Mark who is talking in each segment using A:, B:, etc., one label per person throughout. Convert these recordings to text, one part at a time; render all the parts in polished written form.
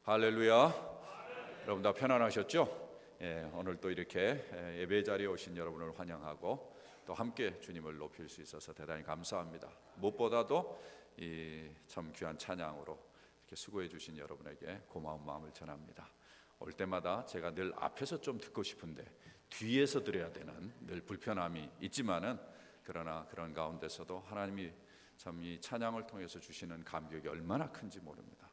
A: 할렐루야. 여러분 다 편안하셨죠? 오늘 또 이렇게 예배 자리에 오신 여러분을 환영하고 또 함께 주님을 높일 수 있어서 대단히 감사합니다. 무엇보다도 이 참 귀한 찬양으로 이렇게 수고해 주신 여러분에게 고마운 마음을 전합니다. 올 때마다 제가 늘 앞에서 좀 듣고 싶은데 뒤에서 들어야 되는 늘 불편함이 있지만은 그러나 그런 가운데서도 하나님이 참 이 찬양을 통해서 주시는 감격이 얼마나 큰지 모릅니다.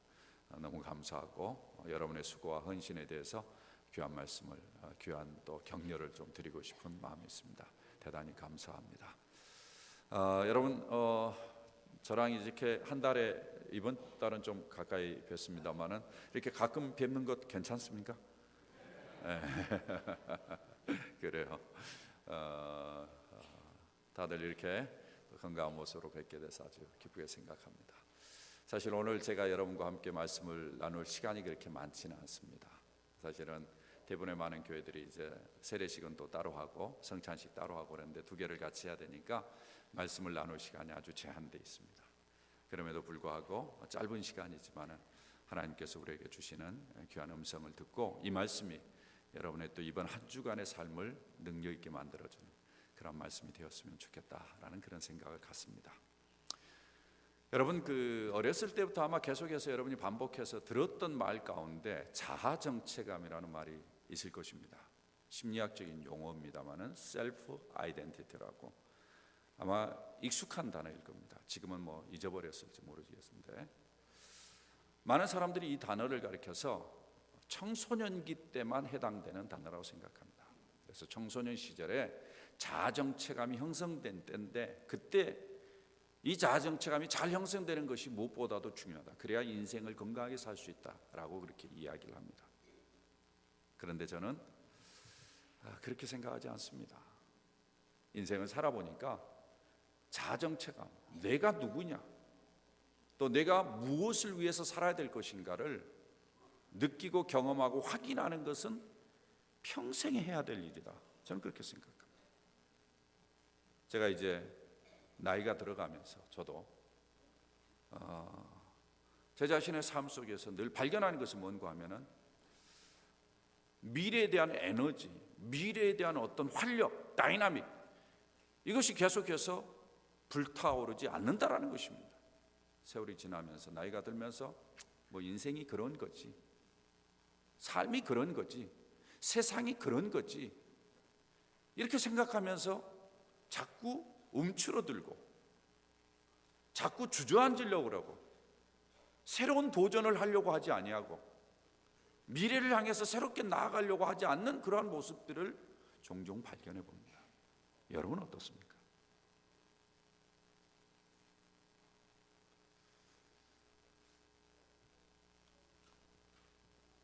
A: 너무 감사하고 여러분의 수고와 헌신에 대해서 귀한 말씀을, 귀한 또 격려를 좀 드리고 싶은 마음이 있습니다. 대단히 감사합니다. 여러분 저랑 이렇게 한 달에 이번 달은 좀 가까이 뵀습니다만은 이렇게 가끔 뵙는 것 괜찮습니까? 네. 그래요. 다들 이렇게 건강한 모습으로 뵙게 돼서 아주 기쁘게 생각합니다. 사실 오늘 제가 여러분과 함께 말씀을 나눌 시간이 그렇게 많지는 않습니다. 사실은 대부분의 많은 교회들이 이제 세례식은 또 따로 하고 성찬식 따로 하고 그런데 두 개를 같이 해야 되니까 말씀을 나눌 시간이 아주 제한되어 있습니다. 그럼에도 불구하고 짧은 시간이지만 하나님께서 우리에게 주시는 귀한 음성을 듣고 이 말씀이 여러분의 또 이번 한 주간의 삶을 능력 있게 만들어주는 그런 말씀이 되었으면 좋겠다라는 그런 생각을 갖습니다. 여러분 어렸을 때부터 아마 계속해서 여러분이 반복해서 들었던 말 가운데 자아정체감이라는 말이 있을 것입니다. 심리학적인 용어입니다만은 셀프 아이덴티티라고 아마 익숙한 단어일 겁니다. 지금은 뭐 잊어버렸을지 모르겠는데 많은 사람들이 이 단어를 가리켜서 청소년기 때만 해당되는 단어라고 생각합니다. 그래서 청소년 시절에 자아정체감이 형성된 때인데 그때 이 자아정체감이 잘 형성되는 것이 무엇보다도 중요하다. 그래야 인생을 건강하게 살 수 있다라고 그렇게 이야기를 합니다. 그런데 저는 그렇게 생각하지 않습니다. 인생을 살아보니까 자아정체감, 내가 누구냐, 또 내가 무엇을 위해서 살아야 될 것인가를 느끼고 경험하고 확인하는 것은 평생에 해야 될 일이다. 저는 그렇게 생각합니다. 제가 이제 나이가 들어가면서 저도 제 자신의 삶 속에서 늘 발견하는 것은 뭔가 하면은 미래에 대한 에너지, 미래에 대한 어떤 활력, 다이나믹 이것이 계속해서 불타오르지 않는다라는 것입니다. 세월이 지나면서 나이가 들면서 뭐 인생이 그런 거지, 삶이 그런 거지, 세상이 그런 거지 이렇게 생각하면서 자꾸 움츠러들고 자꾸 주저앉으려고 그러고 새로운 도전을 하려고 하지 아니하고 미래를 향해서 새롭게 나아가려고 하지 않는 그러한 모습들을 종종 발견해 봅니다. 여러분 어떻습니까?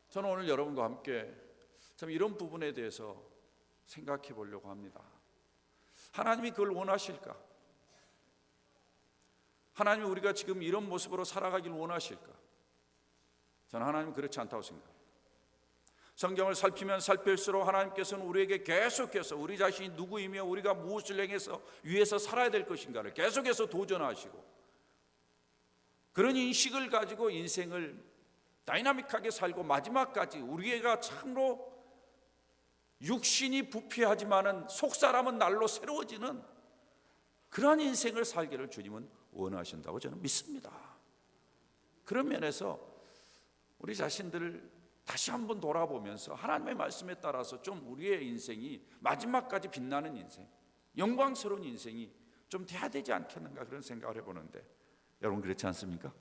A: 저는 오늘 여러분과 함께 참 이런 부분에 대해서 생각해 보려고 합니다. 하나님이 그걸 원하실까? 하나님이 우리가 지금 이런 모습으로 살아가길 원하실까? 저는 하나님은 그렇지 않다고 생각합니다. 성경을 살피면 살필수록 하나님께서는 우리에게 계속해서 우리 자신이 누구이며 우리가 무엇을 행해서 위해서 살아야 될 것인가를 계속해서 도전하시고 그런 인식을 가지고 인생을 다이나믹하게 살고 마지막까지 우리가 참으로 육신이 부패하지만은 속사람은 날로 새로워지는 그러한 인생을 살기를 주님은 원하신다고 저는 믿습니다. 그런 면에서 우리 자신들을 다시 한번 돌아보면서 하나님의 말씀에 따라서 좀 우리의 인생이 마지막까지 빛나는 인생, 영광스러운 인생이 좀 돼야 되지 않겠는가 그런 생각을 해보는데 여러분 그렇지 않습니까?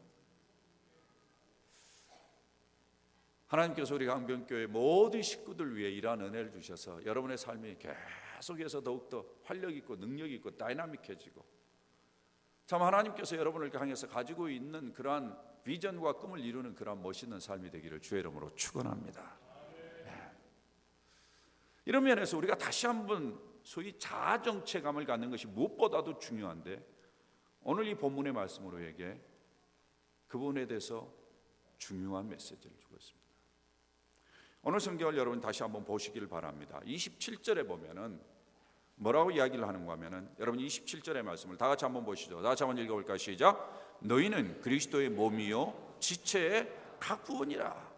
A: 하나님께서 우리 강변교회 모든 식구들 위해 이러한 은혜를 주셔서 여러분의 삶이 계속해서 더욱더 활력 있고 능력 있고 다이나믹해지고 참 하나님께서 여러분을 향해서 가지고 있는 그러한 비전과 꿈을 이루는 그러한 멋있는 삶이 되기를 주의 이름으로 축원합니다. 네. 이런 면에서 우리가 다시 한번 소위 자아정체감을 갖는 것이 무엇보다도 중요한데 오늘 이 본문의 말씀으로 에게 그 부분에 대해서 중요한 메시지를 주고 있습니다. 오늘 성경을 여러분 다시 한번 보시길 바랍니다. 27절에 보면은 뭐라고 이야기를 하는가 하면은 여러분 27절의 말씀을 다 같이 한번 보시죠. 다 같이 한번 읽어볼까요? 시작. 너희는 그리스도의 몸이요 지체의 각 부분이라.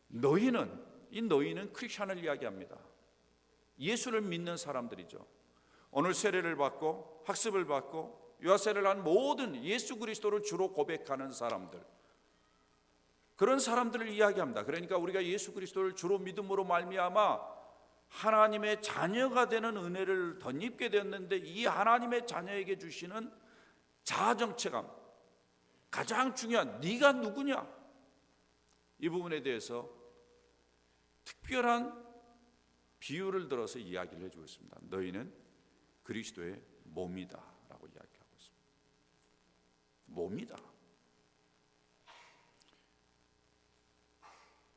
A: 이 너희는 크리스천을 이야기합니다. 예수를 믿는 사람들이죠. 오늘 세례를 받고 학습을 받고 유아세례를 한 모든 예수 그리스도를 주로 고백하는 사람들, 그런 사람들을 이야기합니다. 그러니까 우리가 예수 그리스도를 주로 믿음으로 말미암아 하나님의 자녀가 되는 은혜를 덧입게 되었는데, 이 하나님의 자녀에게 주시는 자아정체감, 가장 중요한 네가 누구냐, 이 부분에 대해서 특별한 비유를 들어서 이야기를 해주고 있습니다. 너희는 그리스도의 몸이다 라고 이야기하고 있습니다. 몸이다.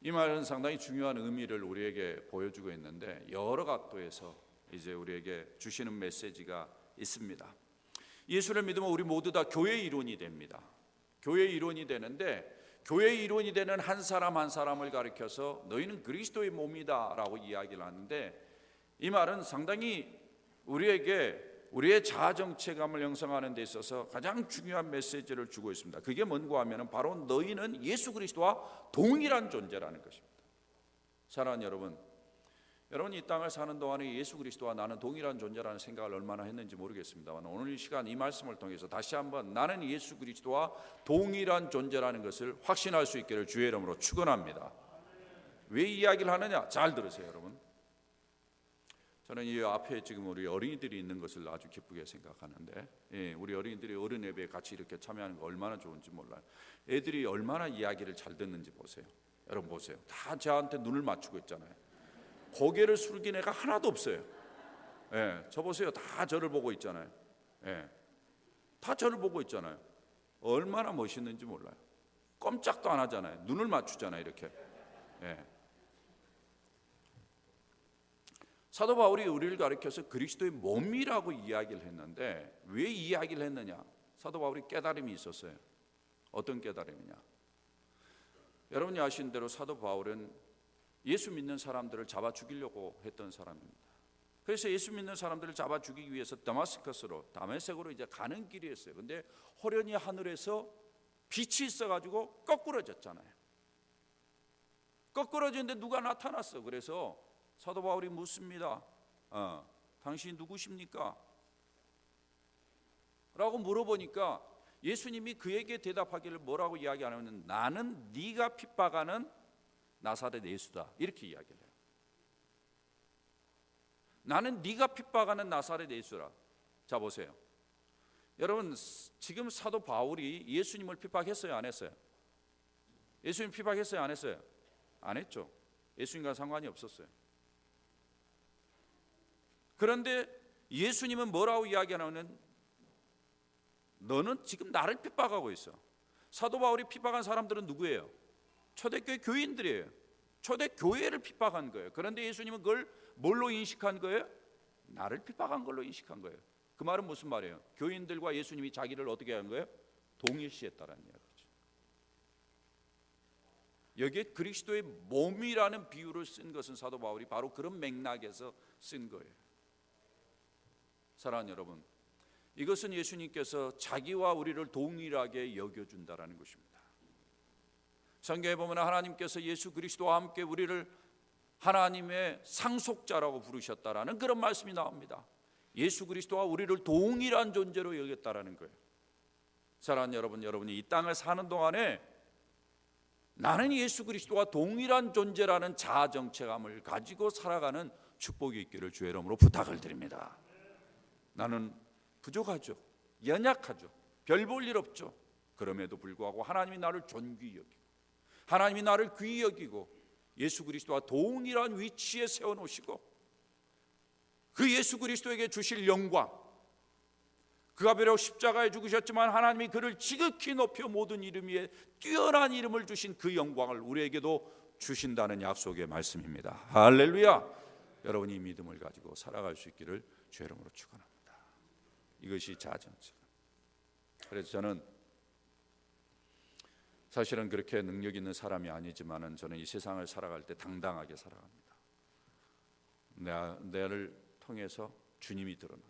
A: 이 말은 상당히 중요한 의미를 우리에게 보여주고 있는데, 여러 각도에서 이제 우리에게 주시는 메시지가 있습니다. 예수를 믿으면 우리 모두 다 교회의 일원이 됩니다. 교회의 일원이 되는데, 교회의 일원이 되는 한 사람 한 사람을 가리켜서 너희는 그리스도의 몸이다 라고 이야기를 하는데, 이 말은 상당히 우리의 자아정체감을 형성하는 데 있어서 가장 중요한 메시지를 주고 있습니다. 그게 뭔가 하면 바로 너희는 예수 그리스도와 동일한 존재라는 것입니다. 사랑하는 여러분, 이 땅을 사는 동안에 예수 그리스도와 나는 동일한 존재라는 생각을 얼마나 했는지 모르겠습니다만, 오늘 이 시간 이 말씀을 통해서 다시 한번 나는 예수 그리스도와 동일한 존재라는 것을 확신할 수 있기를 주의 이름으로 축원합니다. 왜 이 이야기를 하느냐? 잘 들으세요, 여러분. 저는 이 앞에 지금 우리 어린이들이 있는 것을 아주 기쁘게 생각하는데, 우리 어린이들이 어른 예배에 같이 이렇게 참여하는 거 얼마나 좋은지 몰라요. 애들이 얼마나 이야기를 잘 듣는지 보세요. 여러분 보세요. 다 저한테 눈을 맞추고 있잖아요. 고개를 숙인 애가 하나도 없어요. 저 보세요. 다 저를 보고 있잖아요. 다 저를 보고 있잖아요. 얼마나 멋있는지 몰라요. 꼼짝도 안 하잖아요. 눈을 맞추잖아요, 이렇게. 사도 바울이 우리를 가리켜서 그리스도의 몸이라고 이야기를 했는데, 왜 이야기를 했느냐? 사도 바울이 깨달음이 있었어요. 어떤 깨달음이냐? 여러분이 아시는 대로 사도 바울은 예수 믿는 사람들을 잡아 죽이려고 했던 사람입니다. 그래서 예수 믿는 사람들을 잡아 죽이기 위해서 다메섹으로 이제 가는 길이었어요. 근데 호련히 하늘에서 빛이 있어가지고 거꾸러졌잖아요. 거꾸러졌는데 누가 나타났어. 그래서 사도 바울이 묻습니다. 당신이 누구십니까? 라고 물어보니까 예수님이 그에게 대답하기를 뭐라고 이야기하냐면, 나는 네가 핍박하는 나사렛 예수다, 이렇게 이야기를 해요. 나는 네가 핍박하는 나사렛 예수라. 자 보세요, 여러분, 지금 사도 바울이 예수님을 핍박했어요, 안 했어요? 예수님 핍박했어요, 안 했어요? 안 했죠. 예수님과 상관이 없었어요. 그런데 예수님은 뭐라고 이야기하냐면, 너는 지금 나를 핍박하고 있어. 사도 바울이 핍박한 사람들은 누구예요? 초대교회 교인들이에요. 초대교회를 핍박한 거예요. 그런데 예수님은 그걸 뭘로 인식한 거예요? 나를 핍박한 걸로 인식한 거예요. 그 말은 무슨 말이에요? 교인들과 예수님이 자기를 어떻게 한 거예요? 동일시했다는 이야기죠. 여기에 그리스도의 몸이라는 비유를 쓴 것은 사도 바울이 바로 그런 맥락에서 쓴 거예요. 사랑하는 여러분, 이것은 예수님께서 자기와 우리를 동일하게 여겨준다라는 것입니다. 성경에 보면 하나님께서 예수 그리스도와 함께 우리를 하나님의 상속자라고 부르셨다라는 그런 말씀이 나옵니다. 예수 그리스도와 우리를 동일한 존재로 여겼다라는 거예요. 사랑하는 여러분, 여러분이 이 땅을 사는 동안에 나는 예수 그리스도와 동일한 존재라는 자아정체감을 가지고 살아가는 축복이 있기를 주의 이름으로 부탁을 드립니다. 나는 부족하죠. 연약하죠. 별 볼 일 없죠. 그럼에도 불구하고 하나님이 나를 존귀히 여기고, 하나님이 나를 귀히 여기고 예수 그리스도와 동일한 위치에 세워놓으시고, 그 예수 그리스도에게 주실 영광, 그가 비록 십자가에 죽으셨지만 하나님이 그를 지극히 높여 모든 이름 위에 뛰어난 이름을 주신 그 영광을 우리에게도 주신다는 약속의 말씀입니다. 할렐루야. 여러분이 믿음을 가지고 살아갈 수 있기를 주의 이름으로 축원합니다. 이것이 자아정체. 그래서 저는 사실은 그렇게 능력 있는 사람이 아니지만은 저는 이 세상을 살아갈 때 당당하게 살아갑니다. 나를 통해서 주님이 드러난다.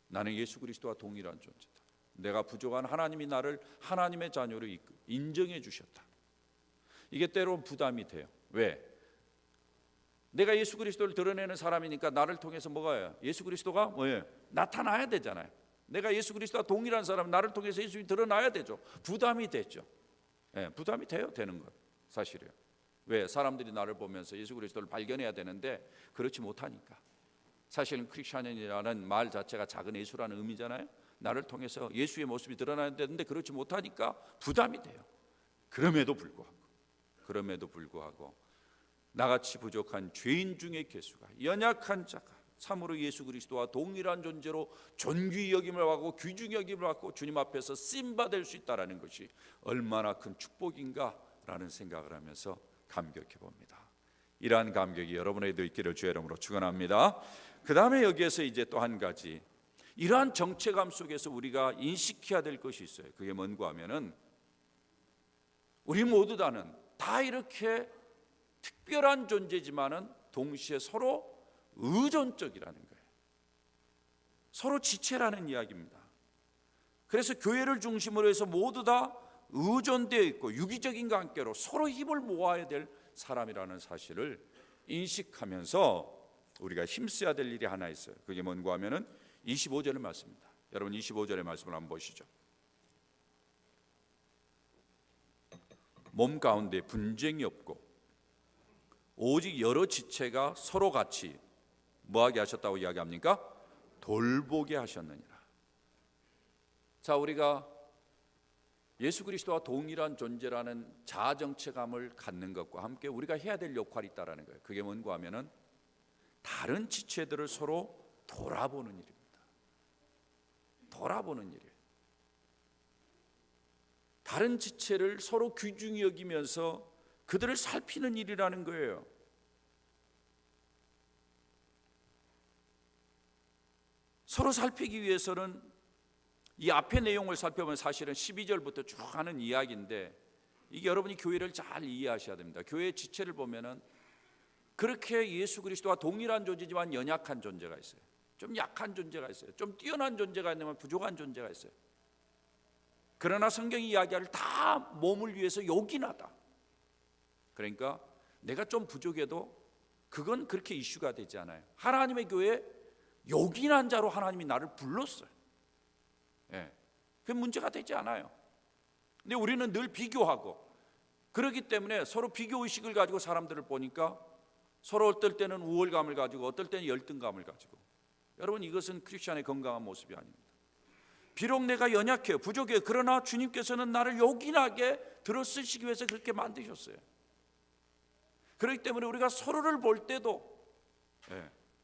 A: 나는 예수 그리스도와 동일한 존재다. 내가 부족한 하나님이 나를 하나님의 자녀로 인정해 주셨다. 이게 때로 부담이 돼요. 왜? 내가 예수 그리스도를 드러내는 사람이니까 나를 통해서 뭐가 해요? 예수 그리스도가 뭐예요? 나타나야 되잖아요. 내가 예수 그리스도와 동일한 사람, 나를 통해서 예수님이 드러나야 되죠. 부담이 되죠. 부담이 돼요. 되는 건 사실이에요. 왜? 사람들이 나를 보면서 예수 그리스도를 발견해야 되는데 그렇지 못하니까. 사실은 크리스천이라는 말 자체가 작은 예수라는 의미잖아요. 나를 통해서 예수의 모습이 드러나야 되는데 그렇지 못하니까 부담이 돼요. 그럼에도 불구하고 나같이 부족한 죄인 중의 괴수가, 연약한 자가 참으로 예수 그리스도와 동일한 존재로 존귀 여김을 받고 귀중 여김을 받고 주님 앞에서 쓰임 받을 수 있다라는 것이 얼마나 큰 축복인가라는 생각을 하면서 감격해 봅니다. 이러한 감격이 여러분에게도 있기를 주의 이름으로 축원합니다. 그 다음에 여기에서 이제 또 한 가지, 이러한 정체감 속에서 우리가 인식해야 될 것이 있어요. 그게 뭔가 하면은 우리 모두 다 이렇게 특별한 존재지만은 동시에 서로 의존적이라는 거예요. 서로 지체라는 이야기입니다. 그래서 교회를 중심으로 해서 모두 다 의존되어 있고 유기적인 관계로 서로 힘을 모아야 될 사람이라는 사실을 인식하면서 우리가 힘써야 될 일이 하나 있어요. 그게 뭔가 하면은 25절의 말씀입니다. 여러분 25절의 말씀을 한번 보시죠. 몸 가운데 분쟁이 없고 오직 여러 지체가 서로 같이 뭐하게 하셨다고 이야기합니까? 돌보게 하셨느니라. 자, 우리가 예수 그리스도와 동일한 존재라는 자아정체감을 갖는 것과 함께 우리가 해야 될 역할이 있다는 거예요. 그게 뭔가 하면은 다른 지체들을 서로 돌아보는 일입니다. 돌아보는 일이에요. 다른 지체를 서로 귀중히 여기면서 그들을 살피는 일이라는 거예요. 서로 살피기 위해서는 이 앞의 내용을 살펴보면 사실은 12절부터 쭉 하는 이야기인데 이게 여러분이 교회를 잘 이해하셔야 됩니다. 교회의 지체를 보면은 그렇게 예수 그리스도와 동일한 존재지만 연약한 존재가 있어요. 좀 약한 존재가 있어요. 좀 뛰어난 존재가 있지만 부족한 존재가 있어요. 그러나 성경이 이야기할 다 몸을 위해서 요긴하다. 그러니까 내가 좀 부족해도 그건 그렇게 이슈가 되지 않아요. 하나님의 교회에 요긴한 자로 하나님이 나를 불렀어요. 그게 문제가 되지 않아요. 근데 우리는 늘 비교하고 그렇기 때문에 서로 비교의식을 가지고 사람들을 보니까 서로 어떨 때는 우월감을 가지고 어떨 때는 열등감을 가지고, 여러분 이것은 크리스천의 건강한 모습이 아닙니다. 비록 내가 연약해요, 부족해요. 그러나 주님께서는 나를 요긴하게 들어쓰시기 위해서 그렇게 만드셨어요. 그렇기 때문에 우리가 서로를 볼 때도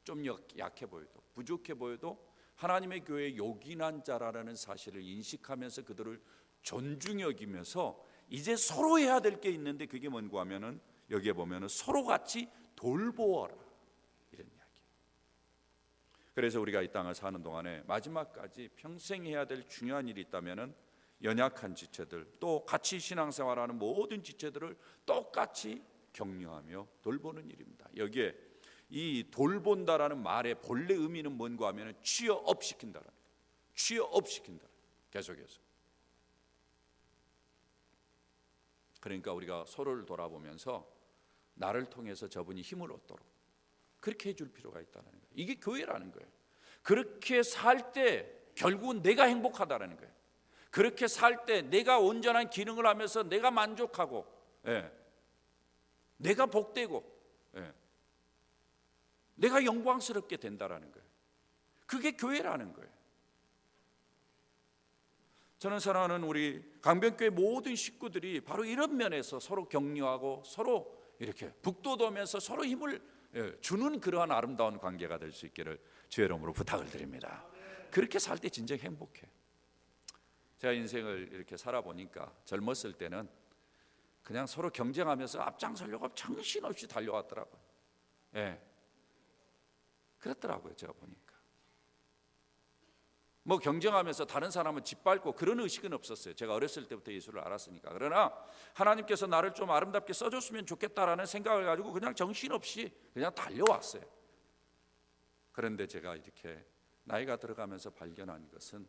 A: 좀 약해 보여도 부족해 보여도 하나님의 교회의 요긴한 자라는 사실을 인식하면서 그들을 존중히 여기면서 이제 서로 해야 될 게 있는데 그게 뭔가 하면은 여기에 보면은 서로 같이 돌보아라 이런 이야기. 그래서 우리가 이 땅을 사는 동안에 마지막까지 평생 해야 될 중요한 일이 있다면은 연약한 지체들 또 같이 신앙생활하는 모든 지체들을 똑같이 격려하며 돌보는 일입니다. 여기에 이 돌본다라는 말의 본래 의미는 뭔가 하면 취업 시킨다라는 거예요. 취업 시킨다. 계속해서. 그러니까 우리가 서로를 돌아보면서 나를 통해서 저분이 힘을 얻도록 그렇게 해줄 필요가 있다는 거예요. 이게 교회라는 거예요. 그렇게 살 때 결국은 내가 행복하다라는 거예요. 그렇게 살 때 내가 온전한 기능을 하면서 내가 만족하고 내가 복되고 내가 영광스럽게 된다라는 거예요. 그게 교회라는 거예요. 저는 사랑하는 우리 강변교회 모든 식구들이 바로 이런 면에서 서로 격려하고 서로 이렇게 북돋우면서 서로 힘을 주는 그러한 아름다운 관계가 될 수 있기를 주의 이름으로 부탁을 드립니다. 그렇게 살 때 진정 행복해. 제가 인생을 이렇게 살아보니까 젊었을 때는 그냥 서로 경쟁하면서 앞장서려고 정신없이 달려왔더라고요. 그렇더라고요. 제가 보니까 뭐 경쟁하면서 다른 사람을 짓밟고 그런 의식은 없었어요. 제가 어렸을 때부터 예수를 알았으니까. 그러나 하나님께서 나를 좀 아름답게 써줬으면 좋겠다라는 생각을 가지고 그냥 정신없이 그냥 달려왔어요. 그런데 제가 이렇게 나이가 들어가면서 발견한 것은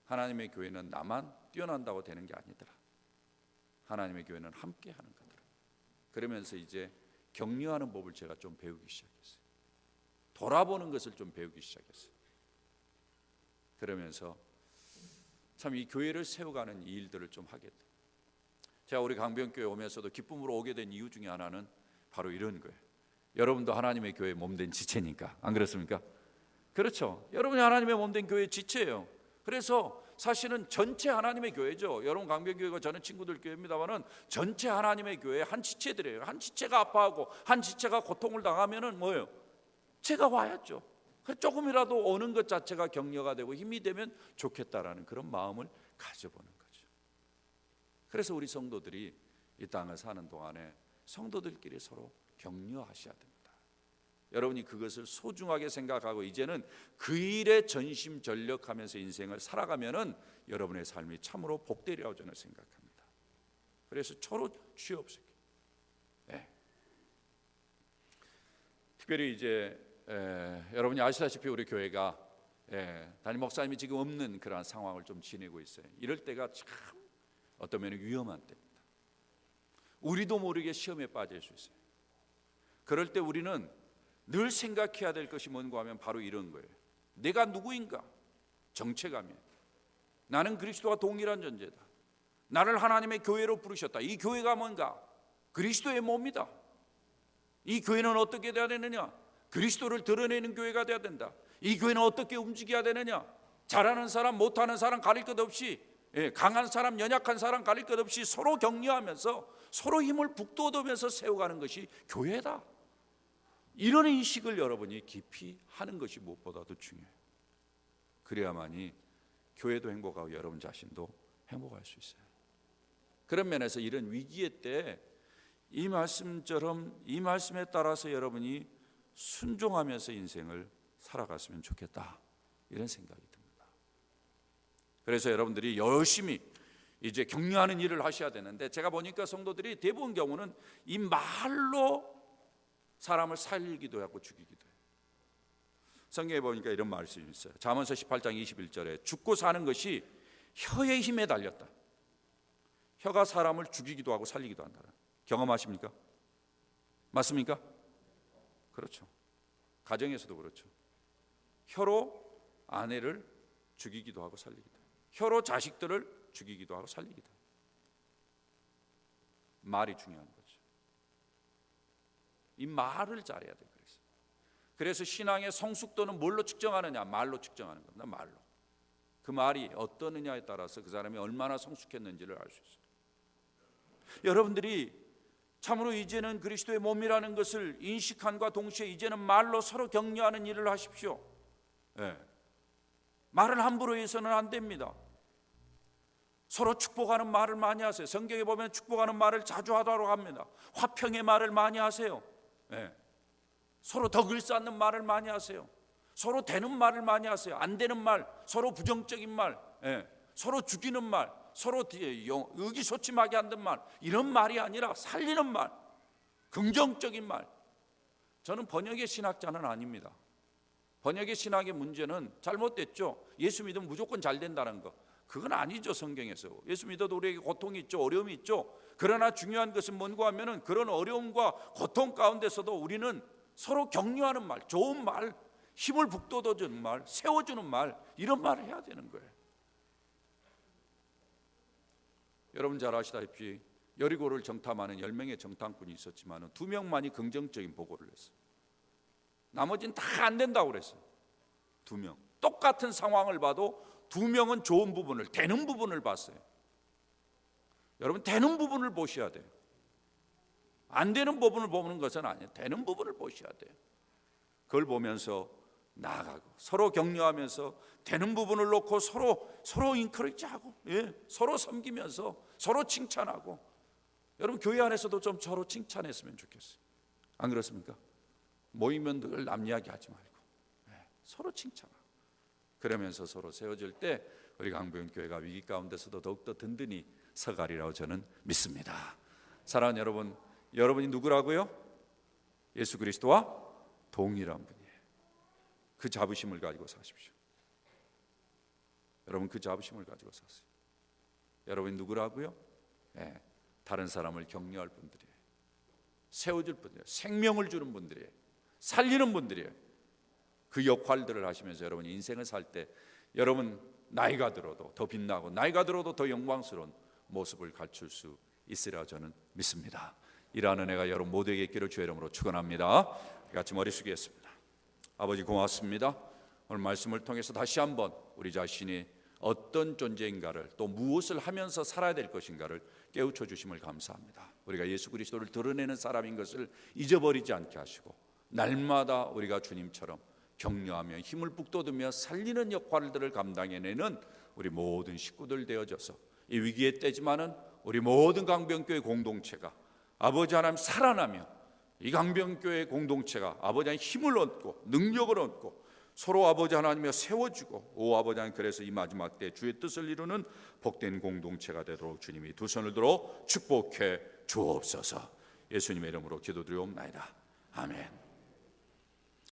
A: 하나님의 교회는 나만 뛰어난다고 되는 게 아니더라. 하나님의 교회는 함께 하는 거더라. 그러면서 이제 격려하는 법을 제가 좀 배우기 시작했어요. 돌아보는 것을 좀 배우기 시작했어요. 그러면서 참 이 교회를 세워가는 이 일들을 좀 하게 돼요. 제가 우리 강변교회 오면서도 기쁨으로 오게 된 이유 중에 하나는 바로 이런 거예요. 여러분도 하나님의 교회 몸된 지체니까. 안 그렇습니까? 그렇죠. 여러분이 하나님의 몸된 교회의 지체예요. 그래서 사실은 전체 하나님의 교회죠. 여러분 강변교회가 저는 친구들 교회입니다만은 전체 하나님의 교회 한 지체들이에요. 한 지체가 아파하고 한 지체가 고통을 당하면은 뭐예요? 제가 와야죠. 조금이라도 오는 것 자체가 격려가 되고 힘이 되면 좋겠다라는 그런 마음을 가져보는 거죠. 그래서 우리 성도들이 이 땅을 사는 동안에 성도들끼리 서로 격려하셔야 됩니다. 여러분이 그것을 소중하게 생각하고 이제는 그 일에 전심전력하면서 인생을 살아가면은 여러분의 삶이 참으로 복되리라고 저는 생각합니다. 그래서 서로 취업시켜. 특별히 이제 여러분이 아시다시피 우리 교회가 담임 목사님이 지금 없는 그러한 상황을 좀 지내고 있어요. 이럴 때가 참 어떤 면에 위험한 때입니다. 우리도 모르게 시험에 빠질 수 있어요. 그럴 때 우리는 늘 생각해야 될 것이 뭔가 하면 바로 이런 거예요. 내가 누구인가? 정체감이에요. 나는 그리스도와 동일한 존재다. 나를 하나님의 교회로 부르셨다. 이 교회가 뭔가? 그리스도의 몸이다. 이 교회는 어떻게 돼야 되느냐? 그리스도를 드러내는 교회가 돼야 된다. 이 교회는 어떻게 움직여야 되느냐? 잘하는 사람, 못하는 사람 가릴 것 없이, 강한 사람, 연약한 사람 가릴 것 없이 서로 격려하면서 서로 힘을 북돋우면서 세워가는 것이 교회다. 이런 인식을 여러분이 깊이 하는 것이 무엇보다도 중요해요. 그래야만이 교회도 행복하고 여러분 자신도 행복할 수 있어요. 그런 면에서 이런 위기의 때 이 말씀처럼 이 말씀에 따라서 여러분이 순종하면서 인생을 살아갔으면 좋겠다, 이런 생각이 듭니다. 그래서 여러분들이 열심히 이제 격려하는 일을 하셔야 되는데, 제가 보니까 성도들이 대부분 경우는 이 말로 사람을 살리기도 하고 죽이기도 해요. 성경에 보니까 이런 말씀이 있어요. 잠언서 18장 21절에 죽고 사는 것이 혀의 힘에 달렸다. 혀가 사람을 죽이기도 하고 살리기도 한다. 경험하십니까? 맞습니까? 그렇죠. 가정에서도 그렇죠. 혀로 아내를 죽이기도 하고 살리기도 해요. 혀로 자식들을 죽이기도 하고 살리기도 해요. 말이 중요한 거죠. 이 말을 잘해야 돼요. 그래서 신앙의 성숙도는 뭘로 측정하느냐? 말로 측정하는 겁니다. 말로. 그 말이 어떠느냐에 따라서 그 사람이 얼마나 성숙했는지를 알 수 있어요. 여러분들이 참으로 이제는 그리스도의 몸이라는 것을 인식함과 동시에 이제는 말로 서로 격려하는 일을 하십시오. 말을 함부로 해서는 안 됩니다. 서로 축복하는 말을 많이 하세요. 성경에 보면 축복하는 말을 자주 하도록 합니다. 화평의 말을 많이 하세요. 서로 덕을 쌓는 말을 많이 하세요. 서로 되는 말을 많이 하세요. 안 되는 말, 서로 부정적인 말, 서로 죽이는 말, 서로 의기소침하게 하는 말, 이런 말이 아니라 살리는 말, 긍정적인 말. 저는 번역의 신학자는 아닙니다. 번역의 신학의 문제는 잘못됐죠. 예수 믿으면 무조건 잘 된다는 거, 그건 아니죠. 성경에서 예수 믿어도 우리에게 고통이 있죠, 어려움이 있죠. 그러나 중요한 것은 뭔가 하면은 그런 어려움과 고통 가운데서도 우리는 서로 격려하는 말, 좋은 말, 힘을 북돋워주는 말, 세워주는 말, 이런 말을 해야 되는 거예요. 여러분 잘 아시다시피 여리고를 정탐하는 10명의 정탐꾼이 있었지만 2명만이 긍정적인 보고를 했어요. 나머지는 다 안 된다고 그랬어요. 2명. 똑같은 상황을 봐도 2명은 좋은 부분을, 되는 부분을 봤어요. 여러분, 되는 부분을 보셔야 돼요. 안 되는 부분을 보는 것은 아니에요. 되는 부분을 보셔야 돼요. 그걸 보면서 나아가고 서로 격려하면서 되는 부분을 놓고 서로 인커리지하고, 서로 섬기면서 서로 칭찬하고. 여러분, 교회 안에서도 좀 서로 칭찬했으면 좋겠어요. 안 그렇습니까? 모이면 늘 남 이야기하지 말고 서로 칭찬하고, 그러면서 서로 세워질 때 우리 강변교회가 위기 가운데서도 더욱더 든든히 서가리라고 저는 믿습니다. 사랑하는 여러분, 여러분이 누구라고요? 예수 그리스도와 동일한 분이에요. 그 자부심을 가지고 사십시오. 여러분, 그 자부심을 가지고 사세요. 여러분이 누구라고요? 다른 사람을 격려할 분들이에요. 세워줄 분들이에요. 생명을 주는 분들이에요. 살리는 분들이에요. 그 역할들을 하시면서 여러분 인생을 살 때 여러분 나이가 들어도 더 빛나고 나이가 들어도 더 영광스러운 모습을 갖출 수 있으리라 저는 믿습니다. 이러한 은혜가 여러분 모두에게 있기를 주의 이름으로 축원합니다. 같이 머리 숙이겠습니다. 아버지 고맙습니다. 오늘 말씀을 통해서 다시 한번 우리 자신이 어떤 존재인가를 또 무엇을 하면서 살아야 될 것인가를 깨우쳐 주심을 감사합니다. 우리가 예수 그리스도를 드러내는 사람인 것을 잊어버리지 않게 하시고 날마다 우리가 주님처럼 격려하며 힘을 북돋우며 살리는 역할들을 감당해내는 우리 모든 식구들 되어져서 이 위기의 때지만은 우리 모든 강변교회 공동체가 아버지 하나님 살아나며 이 강변교회 공동체가 아버지 하나님 힘을 얻고 능력을 얻고 서로 아버지 하나님을 세워주고 오 아버지 하나님 그래서 이 마지막 때 주의 뜻을 이루는 복된 공동체가 되도록 주님이 두 손을 들어 축복해 주옵소서. 예수님의 이름으로 기도드리옵나이다. 아멘.